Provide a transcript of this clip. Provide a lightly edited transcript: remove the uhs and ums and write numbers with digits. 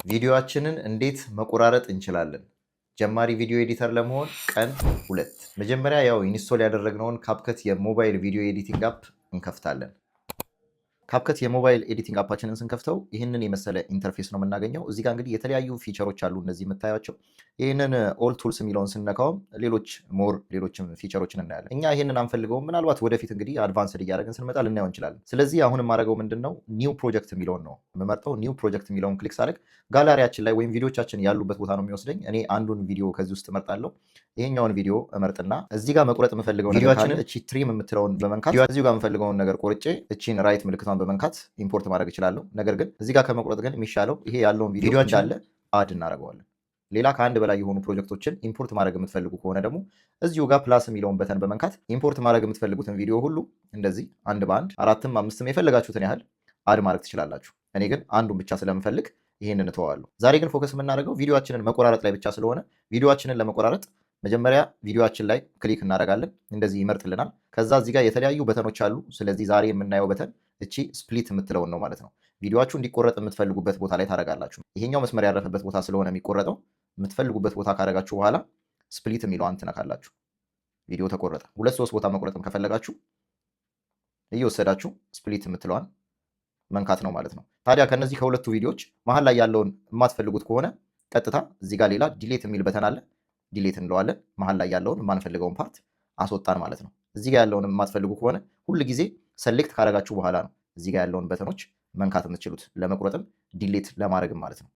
ቪዲዮአችንን እንዴት መቆራረጥ እንችላለን? ጀማሪ ቪዲዮ ኤዲተር ለመሆን ቀን 2 መጀመሪያ ኢንስቶል ያደረግነውን ካፕከት የሞባይል ቪዲዮ ኤዲቲንግ አፕ እንከፍታለን። ካፕከት የሞባይል ኤዲቲንግ አፓችንን ስንከፍተው ይህንን የመሰለ ኢንተርፌስ ነው የምናገኘው። እዚህ ጋር እንግዲህ የተለያዩ ፊቸሮች አሉ እነዚህ የምታያቸው። ይህንን ኦል ቱልስ የሚለውን ስንነካውም ሌሎችም ፊቸሮችን እናያለን። እኛ ይህንን አንፈልገውም። ምናልባት ወደፊት እንግዲህ አድቫንስድ እያደረግን ስንመጣ ልናየው እንችላለን። ስለዚህ አሁን የማደርገው ምንድን ነው ኒው ፕሮጀክት የሚለውን ነው የምመርጠው። ኒው ፕሮጀክት የሚለውን ክሊክ ሳደርግ ጋላሪያችን ላይ ወይም ቪዲዮቻችን ያሉበት ቦታ ነው የሚወስደኝ። እኔ አንዱን ቪዲዮ ከዚህ ውስጥ እመርጣለሁ። ይሄኛውን ቪዲዮ እመርጥና እዚህ ጋር መቁረጥ የምፈልገው ቪዲዮአችንን እቺ ትሪም የምትለውን በመንካት እዚሁ ጋር የምፈልገውን ነገር ቆርጬ እቺን ራይት ምልክቷን በመንካት ኢምፖርት ማድረግ እችላለሁ። ነገር ግን እዚህ ጋር ከመቁረጥ ግን የሚሻለው ይሄ ያለውን ቪዲዮ እንዳለ አድ እናደርገዋለን። ሌላ ከአንድ በላይ የሆኑ ፕሮጀክቶችን ኢምፖርት ማድረግ የምትፈልጉ ከሆነ ደግሞ እዚሁ ጋር ፕላስ የሚለውን በተን በመንካት ኢምፖርት ማድረግ የምትፈልጉትን ቪዲዮ ሁሉ እንደዚህ አንድ በአንድ 4ም 5ም የፈለጋችሁትን ያህል አድ ማድረግ ትችላላችሁ። እኔ ግን አንዱን ብቻ ስለምፈልግ ይሄንን እተዋለሁ። ዛሬ ግን ፎከስ የምናደርገው ቪዲዮአችንን መቆራረጥ ላይ ብቻ ስለሆነ ቪዲዮአችንን ለመቆራረጥ መጀመሪያ ቪዲዮአችን ላይ ክሊክ እናደርጋለን። እንደዚህ ይመርጥልናል። ከዛ እዚህ ጋር የተለያዩ በተኖች አሉ። ስለዚህ ዛሬ የምናየው በተን እቺ ስፕሊት የምትለውን ነው ማለት ነው። ቪዲዮአችሁ እንዲቆረጥ የምትፈልጉበት ቦታ ላይ ታደርጋላችሁ። ይሄኛው መስመር ያረፈበት ቦታ ስለሆነ የሚቆረጠው የምትፈልጉበት ቦታ ካደረጋችሁ በኋላ ስፕሊት የሚለውን ትነካላችሁ። ቪዲዮ ተቆረጠ። 2-3 ቦታ መቁረጥም ከፈለጋችሁ እየወሰዳችሁ ስፕሊት የምትለዋን መንካት ነው ማለት ነው። ታዲያ ከነዚህ ከሁለቱ ቪዲዮዎች መሀል ላይ ያለውን የማትፈልጉት ከሆነ ቀጥታ እዚህ ጋር ሌላ ዲሌት የሚል በተን አለ። ዲሌት እንለዋለን። መሀል ላይ ያለውን የማንፈልገውን ፓርት አስወጣን ማለት ነው። እዚህ ጋር ያለውን የማትፈልጉ ከሆነ ሁል ጊዜ ሰሌክት ካደረጋችሁ በኋላ ነው እዚህ ጋር ያለውን በተኖች መንካት የምትችሉት፣ ለመቁረጥም ዲሌት ለማድረግም ማለት ነው።